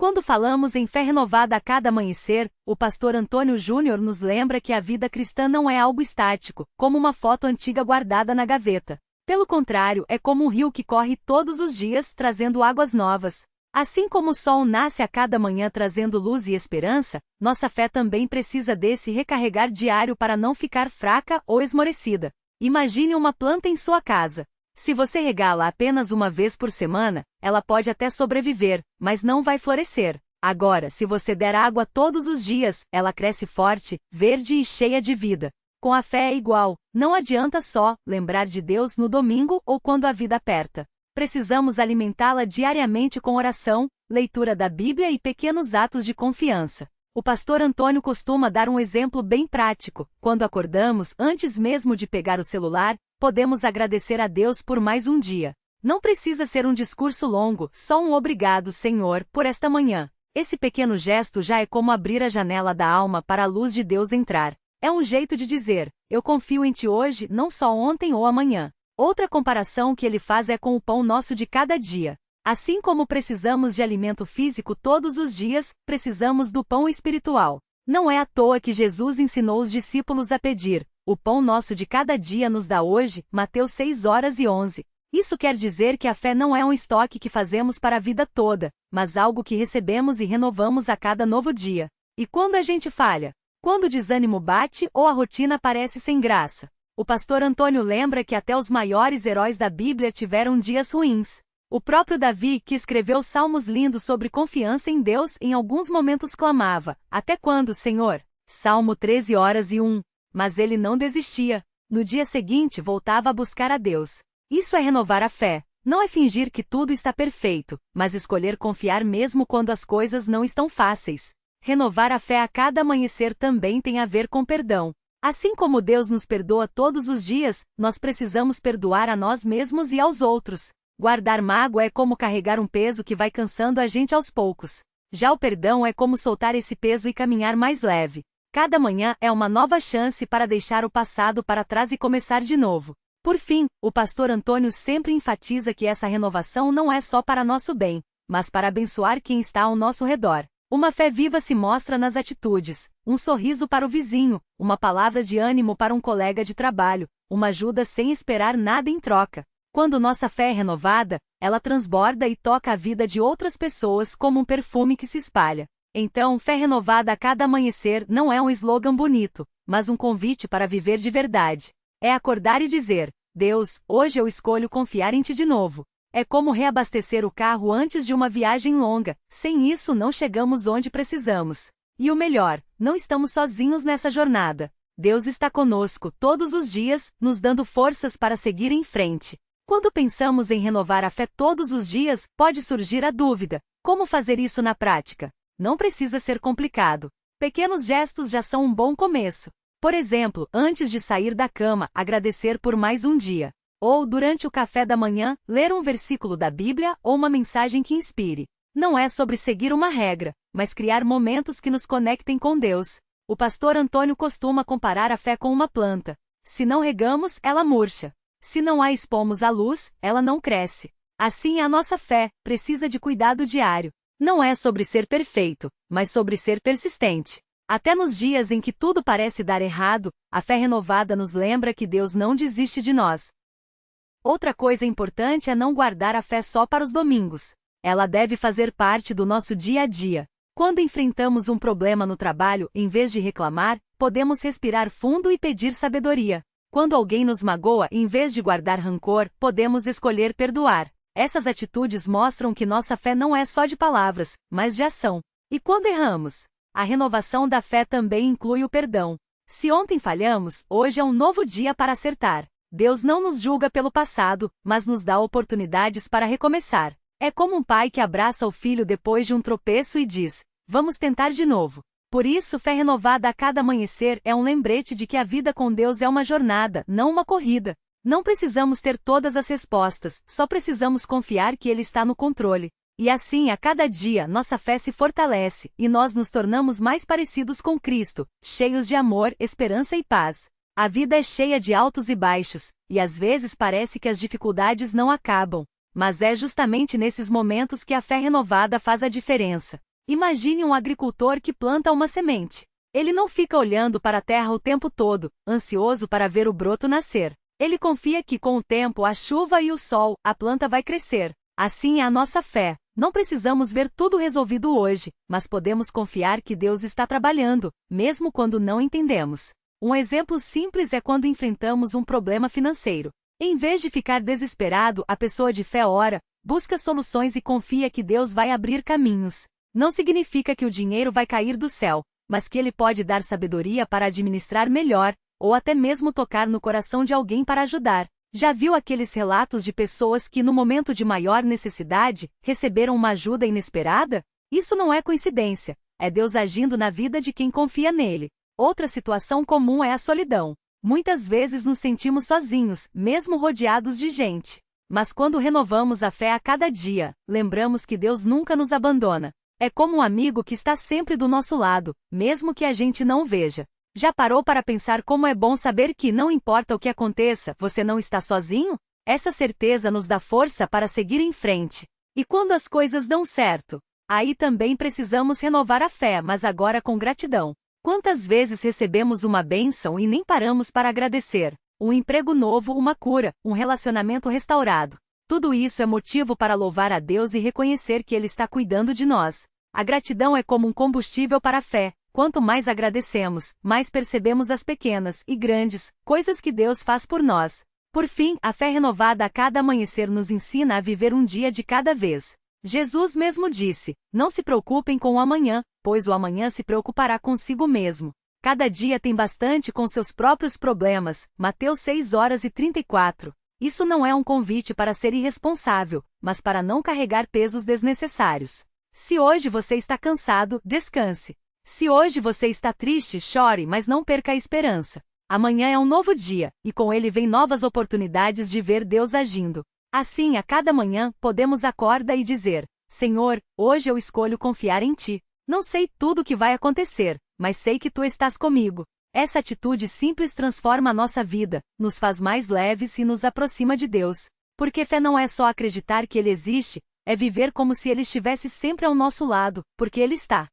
Quando falamos em fé renovada a cada amanhecer, o pastor Antônio Júnior nos lembra que a vida cristã não é algo estático, como uma foto antiga guardada na gaveta. Pelo contrário, é como um rio que corre todos os dias, trazendo águas novas. Assim como o sol nasce a cada manhã trazendo luz e esperança, nossa fé também precisa desse recarregar diário para não ficar fraca ou esmorecida. Imagine uma planta em sua casa. Se você regá-la apenas uma vez por semana, ela pode até sobreviver, mas não vai florescer. Agora, se você der água todos os dias, ela cresce forte, verde e cheia de vida. Com a fé é igual, não adianta só lembrar de Deus no domingo ou quando a vida aperta. Precisamos alimentá-la diariamente com oração, leitura da Bíblia e pequenos atos de confiança. O pastor Antônio costuma dar um exemplo bem prático. Quando acordamos, antes mesmo de pegar o celular, podemos agradecer a Deus por mais um dia. Não precisa ser um discurso longo, só um obrigado, Senhor, por esta manhã. Esse pequeno gesto já é como abrir a janela da alma para a luz de Deus entrar. É um jeito de dizer, eu confio em ti hoje, não só ontem ou amanhã. Outra comparação que ele faz é com o pão nosso de cada dia. Assim como precisamos de alimento físico todos os dias, precisamos do pão espiritual. Não é à toa que Jesus ensinou os discípulos a pedir, o pão nosso de cada dia nos dá hoje, Mateus 6:11. Isso quer dizer que a fé não é um estoque que fazemos para a vida toda, mas algo que recebemos e renovamos a cada novo dia. E quando a gente falha? Quando o desânimo bate ou a rotina parece sem graça? O pastor Antônio lembra que até os maiores heróis da Bíblia tiveram dias ruins. O próprio Davi, que escreveu salmos lindos sobre confiança em Deus, em alguns momentos clamava, até quando, Senhor? Salmo 13:1. Mas ele não desistia. No dia seguinte voltava a buscar a Deus. Isso é renovar a fé. Não é fingir que tudo está perfeito, mas escolher confiar mesmo quando as coisas não estão fáceis. Renovar a fé a cada amanhecer também tem a ver com perdão. Assim como Deus nos perdoa todos os dias, nós precisamos perdoar a nós mesmos e aos outros. Guardar mágoa é como carregar um peso que vai cansando a gente aos poucos. Já o perdão é como soltar esse peso e caminhar mais leve. Cada manhã é uma nova chance para deixar o passado para trás e começar de novo. Por fim, o pastor Antônio sempre enfatiza que essa renovação não é só para nosso bem, mas para abençoar quem está ao nosso redor. Uma fé viva se mostra nas atitudes, um sorriso para o vizinho, uma palavra de ânimo para um colega de trabalho, uma ajuda sem esperar nada em troca. Quando nossa fé é renovada, ela transborda e toca a vida de outras pessoas como um perfume que se espalha. Então, fé renovada a cada amanhecer não é um slogan bonito, mas um convite para viver de verdade. É acordar e dizer, Deus, hoje eu escolho confiar em ti de novo. É como reabastecer o carro antes de uma viagem longa, sem isso não chegamos onde precisamos. E o melhor, não estamos sozinhos nessa jornada. Deus está conosco todos os dias, nos dando forças para seguir em frente. Quando pensamos em renovar a fé todos os dias, pode surgir a dúvida: como fazer isso na prática? Não precisa ser complicado. Pequenos gestos já são um bom começo. Por exemplo, antes de sair da cama, agradecer por mais um dia. Ou, durante o café da manhã, ler um versículo da Bíblia ou uma mensagem que inspire. Não é sobre seguir uma regra, mas criar momentos que nos conectem com Deus. O pastor Antônio costuma comparar a fé com uma planta. Se não regamos, ela murcha. Se não a expomos à luz, ela não cresce. Assim é a nossa fé, precisa de cuidado diário. Não é sobre ser perfeito, mas sobre ser persistente. Até nos dias em que tudo parece dar errado, a fé renovada nos lembra que Deus não desiste de nós. Outra coisa importante é não guardar a fé só para os domingos. Ela deve fazer parte do nosso dia a dia. Quando enfrentamos um problema no trabalho, em vez de reclamar, podemos respirar fundo e pedir sabedoria. Quando alguém nos magoa, em vez de guardar rancor, podemos escolher perdoar. Essas atitudes mostram que nossa fé não é só de palavras, mas de ação. E quando erramos? A renovação da fé também inclui o perdão. Se ontem falhamos, hoje é um novo dia para acertar. Deus não nos julga pelo passado, mas nos dá oportunidades para recomeçar. É como um pai que abraça o filho depois de um tropeço e diz, vamos tentar de novo. Por isso, fé renovada a cada amanhecer é um lembrete de que a vida com Deus é uma jornada, não uma corrida. Não precisamos ter todas as respostas, só precisamos confiar que Ele está no controle. E assim, a cada dia, nossa fé se fortalece, e nós nos tornamos mais parecidos com Cristo, cheios de amor, esperança e paz. A vida é cheia de altos e baixos, e às vezes parece que as dificuldades não acabam. Mas é justamente nesses momentos que a fé renovada faz a diferença. Imagine um agricultor que planta uma semente. Ele não fica olhando para a terra o tempo todo, ansioso para ver o broto nascer. Ele confia que com o tempo, a chuva e o sol, a planta vai crescer. Assim é a nossa fé. Não precisamos ver tudo resolvido hoje, mas podemos confiar que Deus está trabalhando, mesmo quando não entendemos. Um exemplo simples é quando enfrentamos um problema financeiro. Em vez de ficar desesperado, a pessoa de fé ora, busca soluções e confia que Deus vai abrir caminhos. Não significa que o dinheiro vai cair do céu, mas que ele pode dar sabedoria para administrar melhor, ou até mesmo tocar no coração de alguém para ajudar. Já viu aqueles relatos de pessoas que, no momento de maior necessidade, receberam uma ajuda inesperada? Isso não é coincidência, é Deus agindo na vida de quem confia nele. Outra situação comum é a solidão. Muitas vezes nos sentimos sozinhos, mesmo rodeados de gente. Mas quando renovamos a fé a cada dia, lembramos que Deus nunca nos abandona. É como um amigo que está sempre do nosso lado, mesmo que a gente não o veja. Já parou para pensar como é bom saber que, não importa o que aconteça, você não está sozinho? Essa certeza nos dá força para seguir em frente. E quando as coisas dão certo, aí também precisamos renovar a fé, mas agora com gratidão. Quantas vezes recebemos uma bênção e nem paramos para agradecer? Um emprego novo, uma cura, um relacionamento restaurado. Tudo isso é motivo para louvar a Deus e reconhecer que Ele está cuidando de nós. A gratidão é como um combustível para a fé. Quanto mais agradecemos, mais percebemos as pequenas e grandes coisas que Deus faz por nós. Por fim, a fé renovada a cada amanhecer nos ensina a viver um dia de cada vez. Jesus mesmo disse: não se preocupem com o amanhã, pois o amanhã se preocupará consigo mesmo. Cada dia tem bastante com seus próprios problemas. Mateus 6:34. Isso não é um convite para ser irresponsável, mas para não carregar pesos desnecessários. Se hoje você está cansado, descanse. Se hoje você está triste, chore, mas não perca a esperança. Amanhã é um novo dia, e com ele vem novas oportunidades de ver Deus agindo. Assim, a cada manhã, podemos acordar e dizer: Senhor, hoje eu escolho confiar em Ti. Não sei tudo o que vai acontecer, mas sei que Tu estás comigo. Essa atitude simples transforma a nossa vida, nos faz mais leves e nos aproxima de Deus. Porque fé não é só acreditar que Ele existe, é viver como se Ele estivesse sempre ao nosso lado, porque Ele está.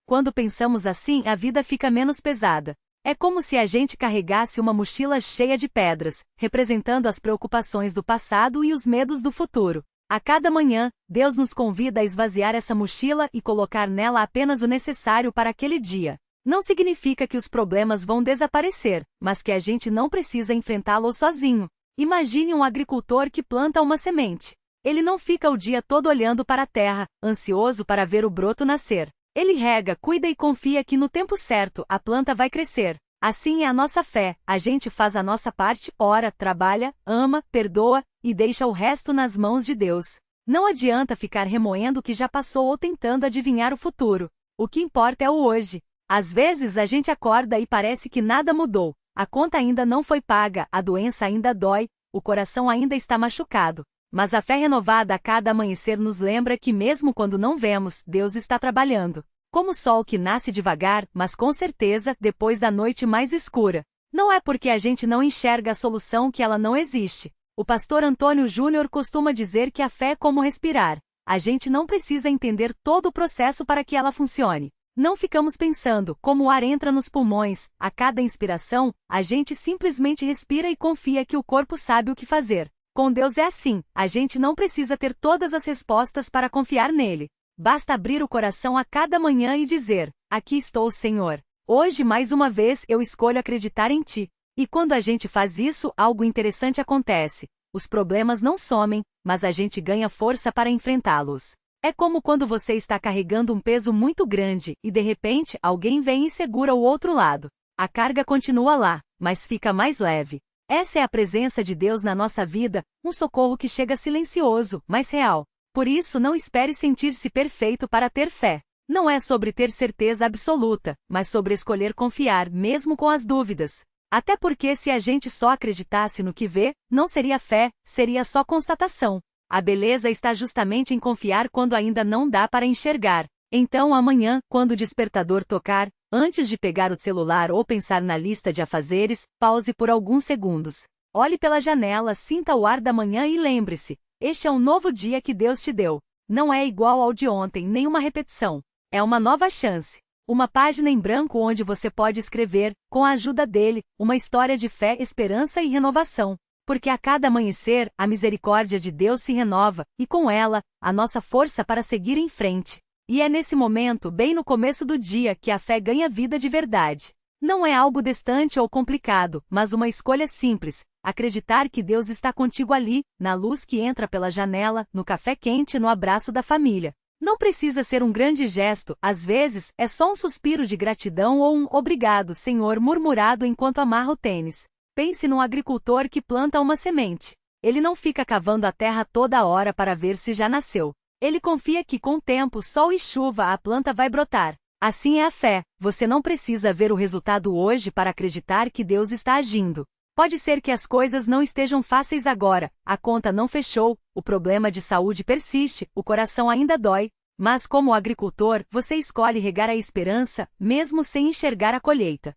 Quando pensamos assim, a vida fica menos pesada. É como se a gente carregasse uma mochila cheia de pedras, representando as preocupações do passado e os medos do futuro. A cada manhã, Deus nos convida a esvaziar essa mochila e colocar nela apenas o necessário para aquele dia. Não significa que os problemas vão desaparecer, mas que a gente não precisa enfrentá-los sozinho. Imagine um agricultor que planta uma semente. Ele não fica o dia todo olhando para a terra, ansioso para ver o broto nascer. Ele rega, cuida e confia que no tempo certo, a planta vai crescer. Assim é a nossa fé, a gente faz a nossa parte, ora, trabalha, ama, perdoa, e deixa o resto nas mãos de Deus. Não adianta ficar remoendo o que já passou ou tentando adivinhar o futuro. O que importa é o hoje. Às vezes a gente acorda e parece que nada mudou. A conta ainda não foi paga, a doença ainda dói, o coração ainda está machucado. Mas a fé renovada a cada amanhecer nos lembra que mesmo quando não vemos, Deus está trabalhando. Como o sol que nasce devagar, mas com certeza, depois da noite mais escura. Não é porque a gente não enxerga a solução que ela não existe. O pastor Antônio Júnior costuma dizer que a fé é como respirar. A gente não precisa entender todo o processo para que ela funcione. Não ficamos pensando como o ar entra nos pulmões. A cada inspiração, a gente simplesmente respira e confia que o corpo sabe o que fazer. Com Deus é assim, a gente não precisa ter todas as respostas para confiar nele. Basta abrir o coração a cada manhã e dizer: aqui estou, Senhor. Hoje mais uma vez eu escolho acreditar em Ti. E quando a gente faz isso, algo interessante acontece. Os problemas não somem, mas a gente ganha força para enfrentá-los. É como quando você está carregando um peso muito grande e de repente alguém vem e segura o outro lado. A carga continua lá, mas fica mais leve. Essa é a presença de Deus na nossa vida, um socorro que chega silencioso, mas real. Por isso não espere sentir-se perfeito para ter fé. Não é sobre ter certeza absoluta, mas sobre escolher confiar mesmo com as dúvidas. Até porque se a gente só acreditasse no que vê, não seria fé, seria só constatação. A beleza está justamente em confiar quando ainda não dá para enxergar. Então amanhã, quando o despertador tocar, antes de pegar o celular ou pensar na lista de afazeres, pause por alguns segundos. Olhe pela janela, sinta o ar da manhã e lembre-se: este é um novo dia que Deus te deu. Não é igual ao de ontem, nem uma repetição. É uma nova chance. Uma página em branco onde você pode escrever, com a ajuda dele, uma história de fé, esperança e renovação. Porque a cada amanhecer, a misericórdia de Deus se renova, e com ela, a nossa força para seguir em frente. E é nesse momento, bem no começo do dia, que a fé ganha vida de verdade. Não é algo distante ou complicado, mas uma escolha simples: acreditar que Deus está contigo ali, na luz que entra pela janela, no café quente, no abraço da família. Não precisa ser um grande gesto, às vezes, é só um suspiro de gratidão ou um "obrigado, Senhor" murmurado enquanto amarra o tênis. Pense num agricultor que planta uma semente. Ele não fica cavando a terra toda hora para ver se já nasceu. Ele confia que com tempo, sol e chuva a planta vai brotar. Assim é a fé. Você não precisa ver o resultado hoje para acreditar que Deus está agindo. Pode ser que as coisas não estejam fáceis agora, a conta não fechou, o problema de saúde persiste, o coração ainda dói, mas como agricultor, você escolhe regar a esperança, mesmo sem enxergar a colheita.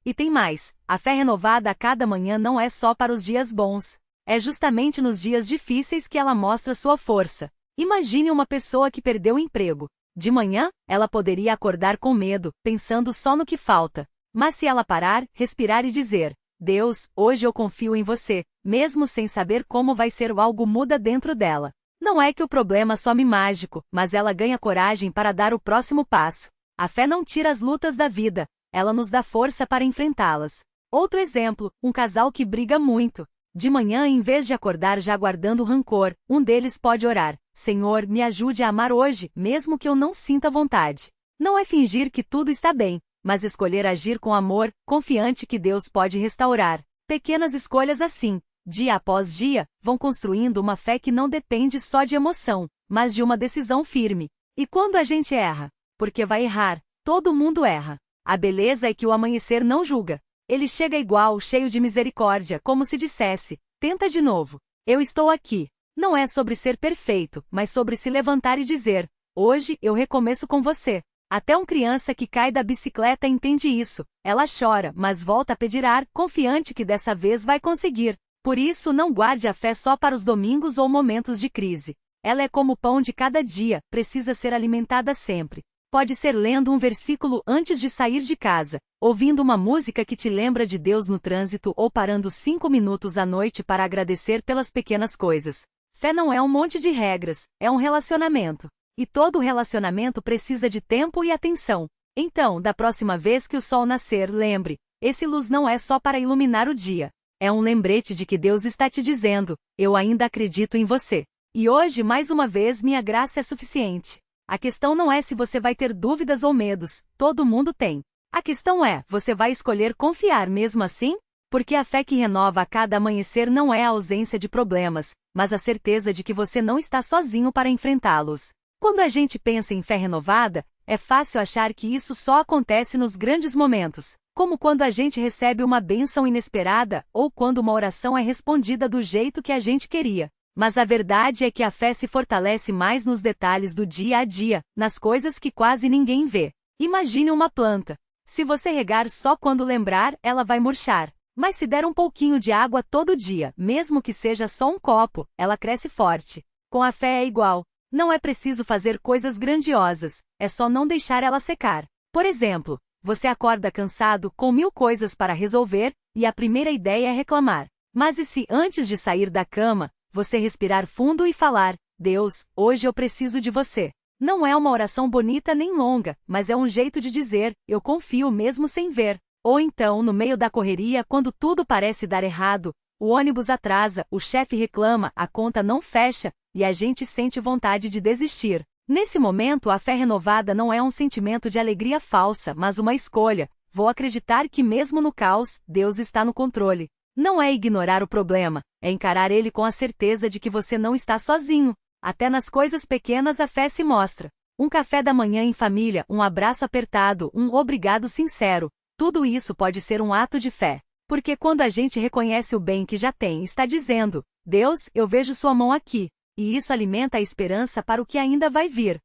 E tem mais, a fé renovada a cada manhã não é só para os dias bons. É justamente nos dias difíceis que ela mostra sua força. Imagine uma pessoa que perdeu o emprego. De manhã, ela poderia acordar com medo, pensando só no que falta. Mas se ela parar, respirar e dizer: Deus, hoje eu confio em você, mesmo sem saber como vai ser, algo muda dentro dela. Não é que o problema some mágico, mas ela ganha coragem para dar o próximo passo. A fé não tira as lutas da vida, ela nos dá força para enfrentá-las. Outro exemplo, um casal que briga muito. De manhã, em vez de acordar já guardando rancor, um deles pode orar: Senhor, me ajude a amar hoje, mesmo que eu não sinta vontade. Não é fingir que tudo está bem, mas escolher agir com amor, confiante que Deus pode restaurar. Pequenas escolhas assim, dia após dia, vão construindo uma fé que não depende só de emoção, mas de uma decisão firme. E quando a gente erra? Porque vai errar, todo mundo erra. A beleza é que o amanhecer não julga. Ele chega igual, cheio de misericórdia, como se dissesse: tenta de novo. Eu estou aqui. Não é sobre ser perfeito, mas sobre se levantar e dizer: hoje eu recomeço com você. Até uma criança que cai da bicicleta entende isso. Ela chora, mas volta a pedir ar, confiante que dessa vez vai conseguir. Por isso, não guarde a fé só para os domingos ou momentos de crise. Ela é como o pão de cada dia, precisa ser alimentada sempre. Pode ser lendo um versículo antes de sair de casa, ouvindo uma música que te lembra de Deus no trânsito ou parando 5 minutos à noite para agradecer pelas pequenas coisas. Fé não é um monte de regras, é um relacionamento. E todo relacionamento precisa de tempo e atenção. Então, da próxima vez que o sol nascer, lembre: esse luz não é só para iluminar o dia. É um lembrete de que Deus está te dizendo: eu ainda acredito em você. E hoje, mais uma vez, minha graça é suficiente. A questão não é se você vai ter dúvidas ou medos, todo mundo tem. A questão é: você vai escolher confiar mesmo assim? Porque a fé que renova a cada amanhecer não é a ausência de problemas, mas a certeza de que você não está sozinho para enfrentá-los. Quando a gente pensa em fé renovada, é fácil achar que isso só acontece nos grandes momentos, como quando a gente recebe uma bênção inesperada, ou quando uma oração é respondida do jeito que a gente queria. Mas a verdade é que a fé se fortalece mais nos detalhes do dia a dia, nas coisas que quase ninguém vê. Imagine uma planta. Se você regar só quando lembrar, ela vai murchar. Mas se der um pouquinho de água todo dia, mesmo que seja só um copo, ela cresce forte. Com a fé é igual. Não é preciso fazer coisas grandiosas, é só não deixar ela secar. Por exemplo, você acorda cansado, com 1000 coisas para resolver, e a primeira ideia é reclamar. Mas e se, antes de sair da cama, você respirar fundo e falar: Deus, hoje eu preciso de você. Não é uma oração bonita nem longa, mas é um jeito de dizer: eu confio mesmo sem ver. Ou então, no meio da correria, quando tudo parece dar errado, o ônibus atrasa, o chefe reclama, a conta não fecha, e a gente sente vontade de desistir. Nesse momento, a fé renovada não é um sentimento de alegria falsa, mas uma escolha: vou acreditar que mesmo no caos, Deus está no controle. Não é ignorar o problema, é encarar ele com a certeza de que você não está sozinho. Até nas coisas pequenas a fé se mostra. Um café da manhã em família, um abraço apertado, um obrigado sincero. Tudo isso pode ser um ato de fé. Porque quando a gente reconhece o bem que já tem, está dizendo: Deus, eu vejo sua mão aqui. E isso alimenta a esperança para o que ainda vai vir.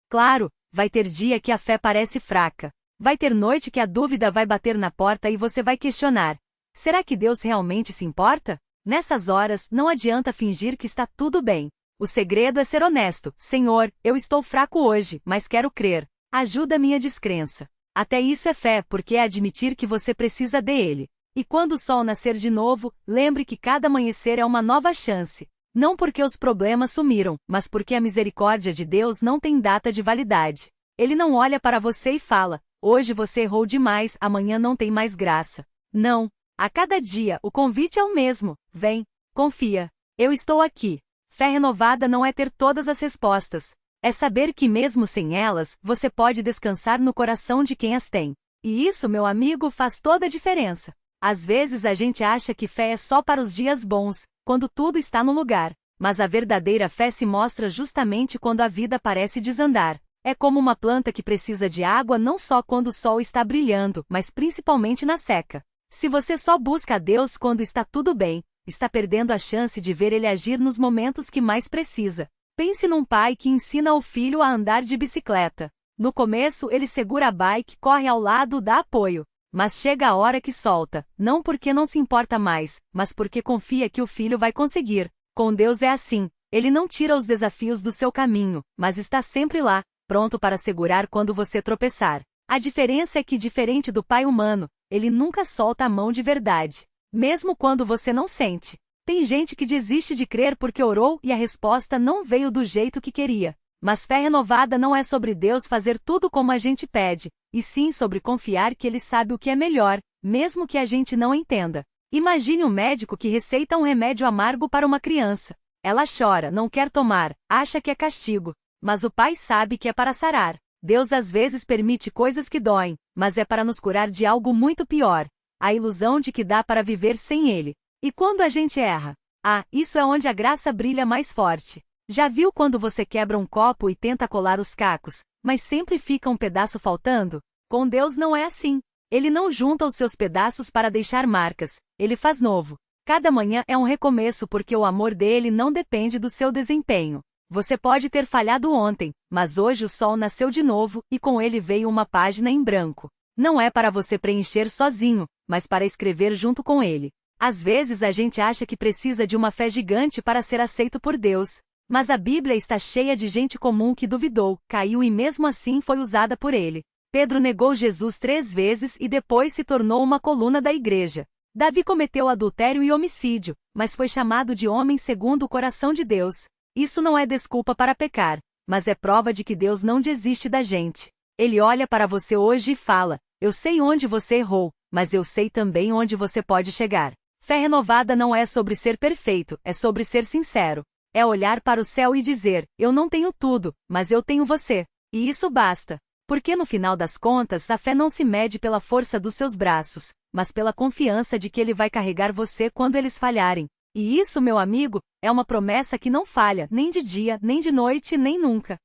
Claro, vai ter dia que a fé parece fraca. Vai ter noite que a dúvida vai bater na porta e você vai questionar: será que Deus realmente se importa? Nessas horas, não adianta fingir que está tudo bem. O segredo é ser honesto. Senhor, eu estou fraco hoje, mas quero crer. Ajuda minha descrença. Até isso é fé, porque é admitir que você precisa dele. E quando o sol nascer de novo, lembre que cada amanhecer é uma nova chance. Não porque os problemas sumiram, mas porque a misericórdia de Deus não tem data de validade. Ele não olha para você e fala, hoje você errou demais, amanhã não tem mais graça. Não. A cada dia, o convite é o mesmo. Vem. Confia. Eu estou aqui. Fé renovada não é ter todas as respostas. É saber que mesmo sem elas, você pode descansar no coração de quem as tem. E isso, meu amigo, faz toda a diferença. Às vezes a gente acha que fé é só para os dias bons, quando tudo está no lugar. Mas a verdadeira fé se mostra justamente quando a vida parece desandar. É como uma planta que precisa de água não só quando o sol está brilhando, mas principalmente na seca. Se você só busca a Deus quando está tudo bem, está perdendo a chance de ver Ele agir nos momentos que mais precisa. Pense num pai que ensina o filho a andar de bicicleta. No começo ele segura a bike, corre ao lado, dá apoio. Mas chega a hora que solta, não porque não se importa mais, mas porque confia que o filho vai conseguir. Com Deus é assim, Ele não tira os desafios do seu caminho, mas está sempre lá, pronto para segurar quando você tropeçar. A diferença é que, diferente do pai humano, Ele nunca solta a mão de verdade, mesmo quando você não sente. Tem gente que desiste de crer porque orou e a resposta não veio do jeito que queria. Mas fé renovada não é sobre Deus fazer tudo como a gente pede, e sim sobre confiar que Ele sabe o que é melhor, mesmo que a gente não entenda. Imagine um médico que receita um remédio amargo para uma criança. Ela chora, não quer tomar, acha que é castigo. Mas o pai sabe que é para sarar. Deus às vezes permite coisas que doem, mas é para nos curar de algo muito pior. A ilusão de que dá para viver sem Ele. E quando a gente erra? Isso é onde a graça brilha mais forte. Já viu quando você quebra um copo e tenta colar os cacos, mas sempre fica um pedaço faltando? Com Deus não é assim. Ele não junta os seus pedaços para deixar marcas, Ele faz novo. Cada manhã é um recomeço porque o amor dele não depende do seu desempenho. Você pode ter falhado ontem, mas hoje o sol nasceu de novo e com ele veio uma página em branco. Não é para você preencher sozinho, mas para escrever junto com ele. Às vezes a gente acha que precisa de uma fé gigante para ser aceito por Deus. Mas a Bíblia está cheia de gente comum que duvidou, caiu e mesmo assim foi usada por ele. Pedro negou Jesus 3 vezes e depois se tornou uma coluna da igreja. Davi cometeu adultério e homicídio, mas foi chamado de homem segundo o coração de Deus. Isso não é desculpa para pecar, mas é prova de que Deus não desiste da gente. Ele olha para você hoje e fala, eu sei onde você errou, mas eu sei também onde você pode chegar. Fé renovada não é sobre ser perfeito, é sobre ser sincero. É olhar para o céu e dizer, eu não tenho tudo, mas eu tenho você. E isso basta. Porque no final das contas a fé não se mede pela força dos seus braços, mas pela confiança de que Ele vai carregar você quando eles falharem. E isso, meu amigo, é uma promessa que não falha, nem de dia, nem de noite, nem nunca.